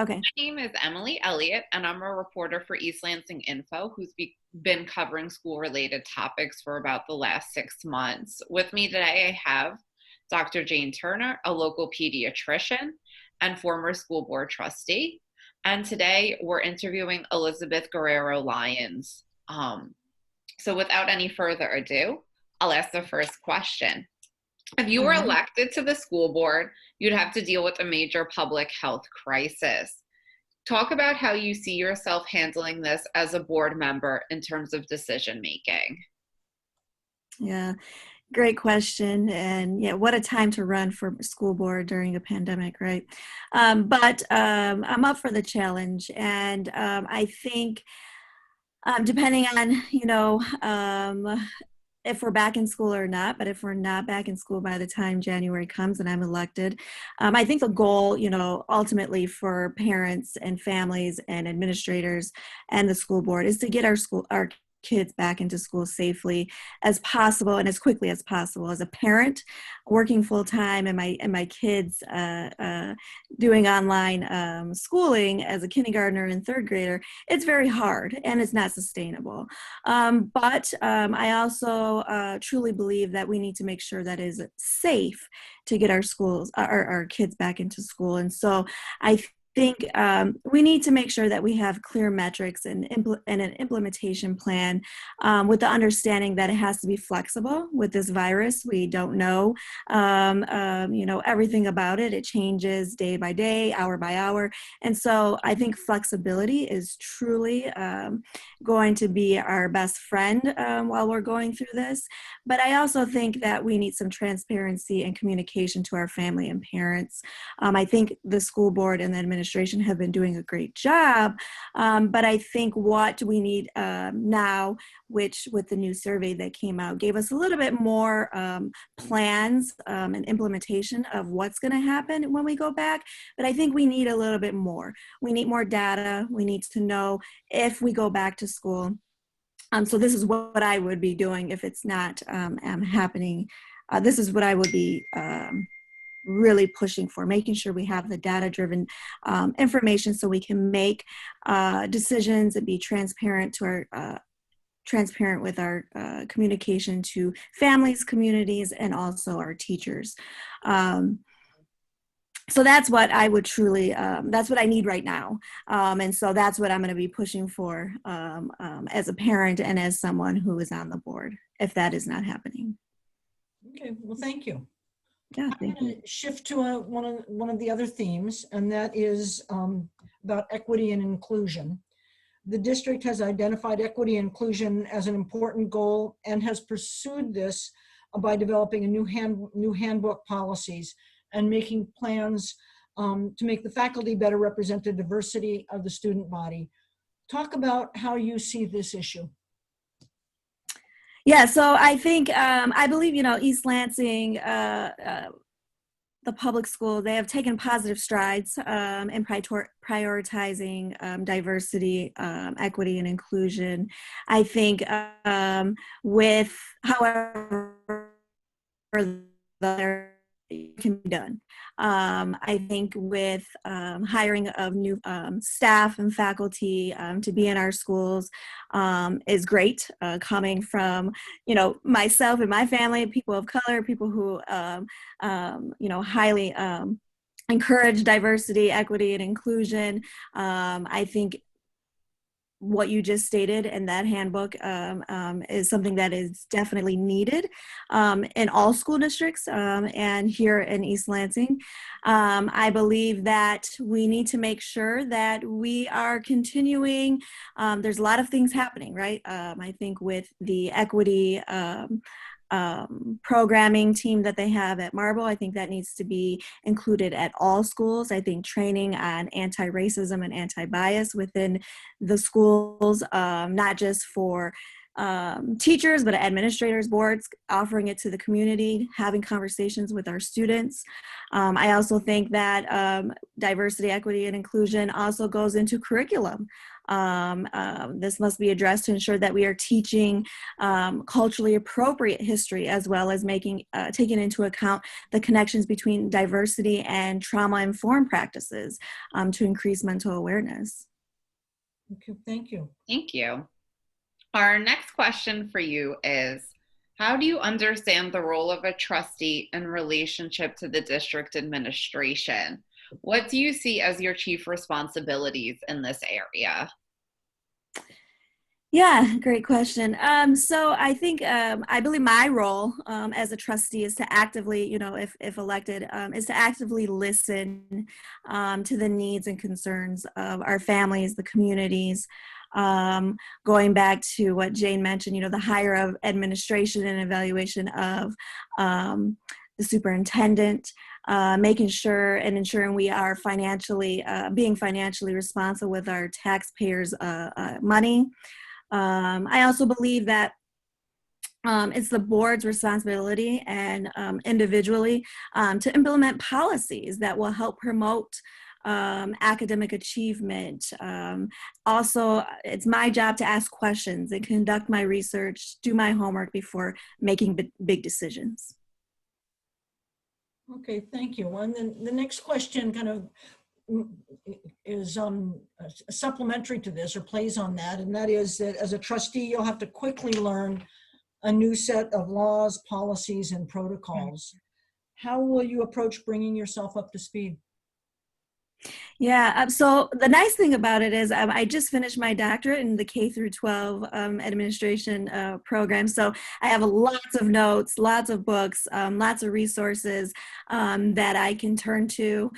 Okay. My name is Emily Elliott, and I'm a reporter for East Lansing Info, who's been covering school-related topics for about the last 6 months. With me today, I have Dr. Jane Turner, a local pediatrician and former school board trustee. And today, we're interviewing Elizabeth Guerrero Lyons. So without any further ado, I'll ask the first question. If you All were right. elected to the school board, you'd have to deal with a major public health crisis. Talk about how you see yourself handling this as a board member in terms of decision making. Yeah. Great question. And yeah, what a time to run for school board during a pandemic, right? But I'm up for the challenge. And I think depending on, if we're back in school or not, but if we're not back in school by the time January comes and I'm elected, I think the goal, ultimately for parents and families and administrators and the school board is to get our kids back into school safely as possible and as quickly as possible. As a parent working full time and my kids doing online schooling as a kindergartner and third grader, it's very hard and it's not sustainable. But I also truly believe that we need to make sure that it is safe to get our kids back into school. And so I think we need to make sure that we have clear metrics and an implementation plan with the understanding that it has to be flexible with this virus. We don't know, everything about it. It changes day by day, hour by hour. And so I think flexibility is truly going to be our best friend while we're going through this. But I also think that we need some transparency and communication to our family and parents. I think the school board and the administration have been doing a great job. But I think what we need now, which with the new survey that came out, gave us a little bit more plans and implementation of what's going to happen when we go back. But I think we need a little bit more. We need more data. We need to know if we go back to school. So this is what I would be doing if it's not happening. This is what I would be really pushing for, making sure we have the data-driven information so we can make decisions and be transparent with our communication to families, communities, and also our teachers. So that's what I would truly, that's what I need right now. And so that's what I'm going to be pushing for as a parent and as someone who is on the board, if that is not happening. Okay, well, thank you. Yeah, I'm going to shift to one of the other themes, and that is about equity and inclusion. The district has identified equity and inclusion as an important goal and has pursued this by developing a new handbook policies and making plans to make the faculty better represent the diversity of the student body. Talk about how you see this issue. Yeah, so I think, I believe, East Lansing, the public school, they have taken positive strides in prioritizing diversity, equity, and inclusion. I think however, there can be done. I think with hiring of new staff and faculty to be in our schools is great, coming from, myself and my family, people of color, people who, highly encourage diversity, equity, and inclusion. I think what you just stated in that handbook is something that is definitely needed in all school districts and here in East Lansing. I believe that we need to make sure that we are continuing. There's a lot of things happening, right? I think with the equity programming team that they have at Marble, I think that needs to be included at all schools. I think training on anti-racism and anti-bias within the schools, not just for teachers, but administrators, boards, offering it to the community, having conversations with our students. I also think that diversity, equity, and inclusion also goes into curriculum. This must be addressed to ensure that we are teaching culturally appropriate history, as well as taking into account the connections between diversity and trauma-informed practices to increase mental awareness. Okay, thank you. Thank you. Our next question for you is, how do you understand the role of a trustee in relationship to the district administration? What do you see as your chief responsibilities in this area? Yeah, great question. So I think I believe my role as a trustee is to actively, if elected, is to actively listen to the needs and concerns of our families, the communities. Going back to what Jane mentioned, the higher of administration and evaluation of the superintendent, making sure and ensuring we are being financially responsible with our taxpayers' money. I also believe that it's the board's responsibility and individually to implement policies that will help promote academic achievement. Also, it's my job to ask questions and conduct my research, do my homework before making big decisions. Okay, thank you. And then the next question kind of is supplementary to this, or plays on that, and that is that as a trustee, you'll have to quickly learn a new set of laws, policies, and protocols. How will you approach bringing yourself up to speed? Yeah, so the nice thing about it is I just finished my doctorate in the K through 12 administration program. So I have lots of notes, lots of books, lots of resources that I can turn to,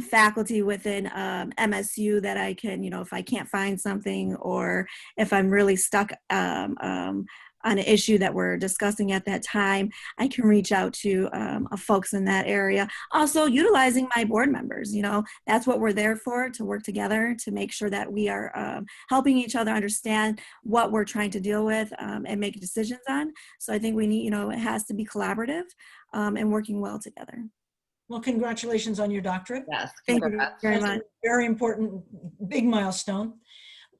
faculty within MSU that I can, if I can't find something, or if I'm really stuck on an issue that we're discussing at that time, I can reach out to folks in that area. Also, utilizing my board members, that's what we're there for, to work together to make sure that we are helping each other understand what we're trying to deal with and make decisions on. So I think we need, it has to be collaborative and working well together. Well, congratulations on your doctorate. Yes, Thank you congrats. very That's much. a very important, big milestone.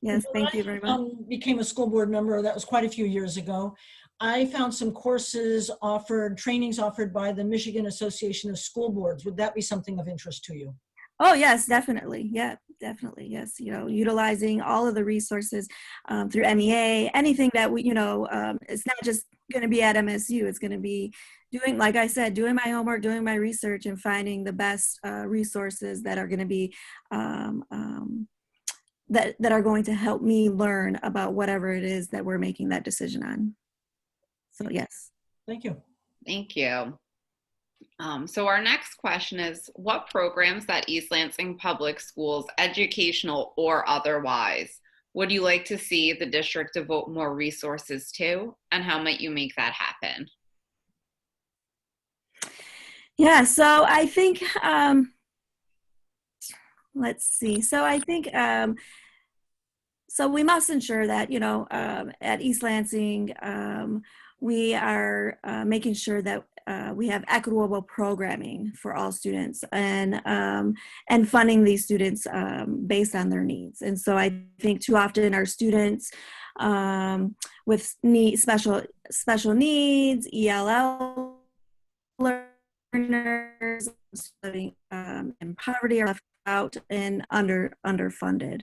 Yes, thank you very much. Became a school board member, that was quite a few years ago. I found some courses offered, trainings offered by the Michigan Association of School Boards. Would that be something of interest to you? Oh, yes, definitely. Yeah, definitely. Yes. Utilizing all of the resources through MEA, anything that we, it's not just going to be at MSU. It's going to be doing, like I said, doing my homework, doing my research, and finding the best resources that are going to be that are going to help me learn about whatever it is that we're making that decision on. So yes. Thank you. Thank you. So our next question is, what programs at East Lansing Public Schools, educational or otherwise, would you like to see the district devote more resources to, and how might you make that happen? Yeah, so I think, let's see. So I think, so we must ensure that, at East Lansing, we are making sure that we have equitable programming for all students and funding these students based on their needs. And so I think too often our students with special needs, ELL learners, studying in poverty are left out and underfunded.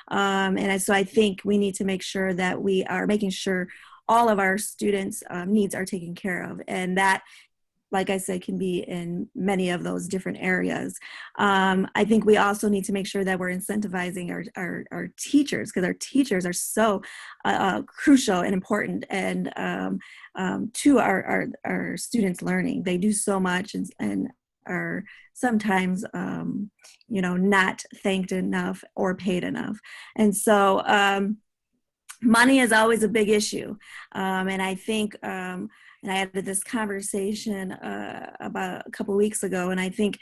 And so I think we need to make sure that we are making sure all of our students' needs are taken care of. And that, like I said, can be in many of those different areas. I think we also need to make sure that we're incentivizing our teachers, because our teachers are so crucial and important and to our students' learning. They do so much and are sometimes, not thanked enough or paid enough. And so money is always a big issue. And I think, and I had this conversation about a couple of weeks ago, and I think,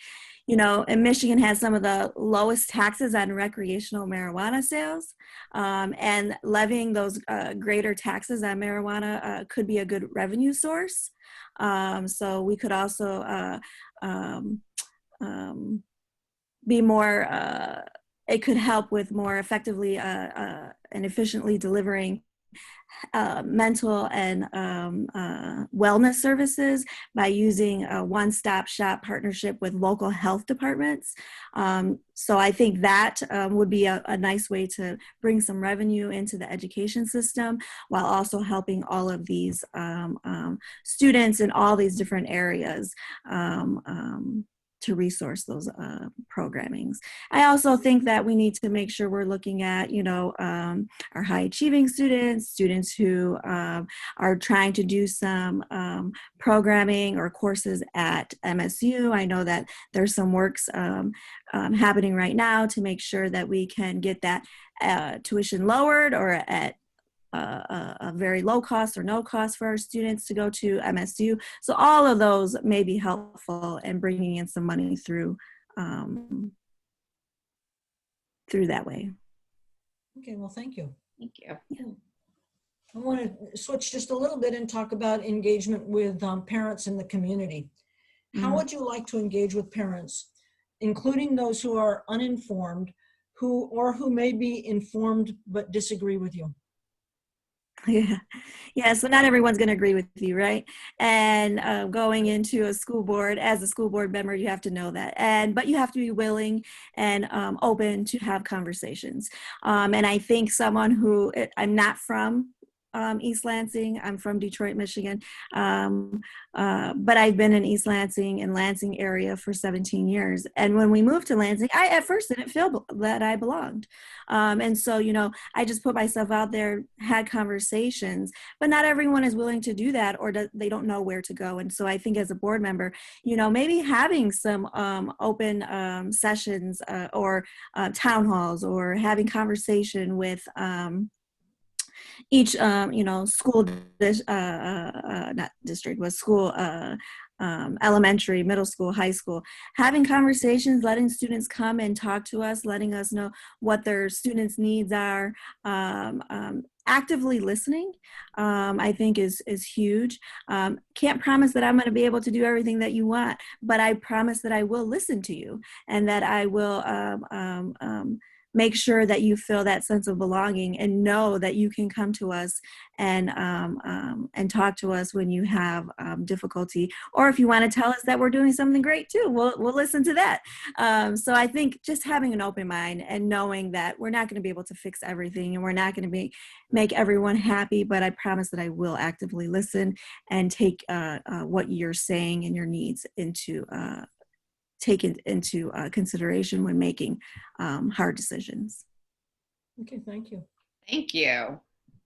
and Michigan has some of the lowest taxes on recreational marijuana sales, and levying those greater taxes on marijuana could be a good revenue source. So we could also um, um, be more, it could help with more effectively and efficiently delivering mental and wellness services by using a one-stop shop partnership with local health departments. So I think that would be a nice way to bring some revenue into the education system while also helping all of these students in all these different areas to resource those programmings. I also think that we need to make sure we're looking at, our high achieving students who are trying to do some programming or courses at MSU. I know that there's some works happening right now to make sure that we can get that tuition lowered or at a very low cost or no cost for our students to go to MSU. So all of those may be helpful in bringing in some money through that way. Okay, well, thank you. Thank you. Yeah. I want to switch just a little bit and talk about engagement with parents in the community. How would you like to engage with parents, including those who are uninformed, who may be informed but disagree with you? Yeah. So not everyone's going to agree with you, right? And going into a school board, as a school board member, you have to know that. But you have to be willing and open to have conversations. And I think someone who, I'm not from East Lansing. I'm from Detroit, Michigan. But I've been in East Lansing and Lansing area for 17 years. And when we moved to Lansing, I at first didn't feel that I belonged. And so, I just put myself out there, had conversations, but not everyone is willing to do that, or they don't know where to go. And so I think as a board member, maybe having some open sessions or town halls, or having conversation with each school not district, but school, elementary, middle school, high school, having conversations, letting students come and talk to us, letting us know what their students' needs are, actively listening, I think is huge. Can't promise that I'm going to be able to do everything that you want, but I promise that I will listen to you, and that I will make sure that you feel that sense of belonging and know that you can come to us and talk to us when you have difficulty, or if you want to tell us that we're doing something great too, we'll listen to that. So I think just having an open mind and knowing that we're not going to be able to fix everything and we're not going to make everyone happy, but I promise that I will actively listen and take what you're saying and your needs take it into consideration when making hard decisions. Okay, thank you. Thank you.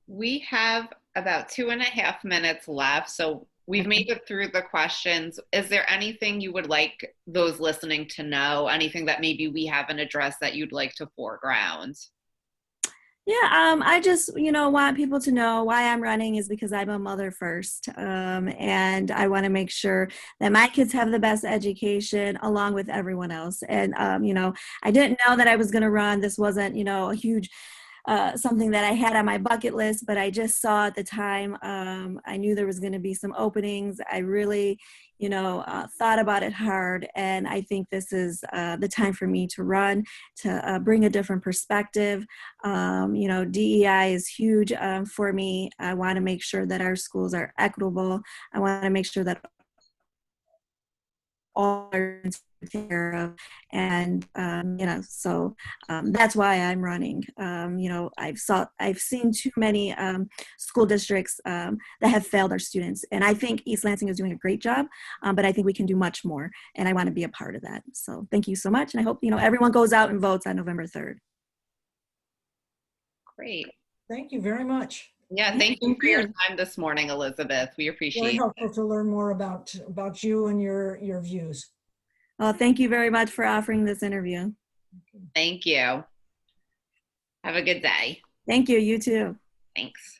We have about 2.5 minutes left, so we've made it through the questions. Is there anything you would like those listening to know? Anything that maybe we haven't addressed that you'd like to foreground? Yeah, I just, want people to know why I'm running is because I'm a mother first. And I want to make sure that my kids have the best education along with everyone else. And, I didn't know that I was going to run. This wasn't, a huge something that I had on my bucket list, but I just saw at the time, I knew there was going to be some openings. I really, thought about it hard. And I think this is the time for me to run, to bring a different perspective. DEI is huge for me. I want to make sure that our schools are equitable. I want to make sure that all are taken care of, and so that's why I'm running. I've seen too many school districts that have failed our students, and I think East Lansing is doing a great job, but I think we can do much more, and I want to be a part of that. So thank you so much, and I hope everyone goes out and votes on November 3rd. Great. Thank you very much. Yeah, thank you for your time this morning, Elizabeth. We appreciate Very it. helpful to learn more about you and your views. Well, thank you very much for offering this interview. Thank you. Have a good day. Thank you. You too. Thanks.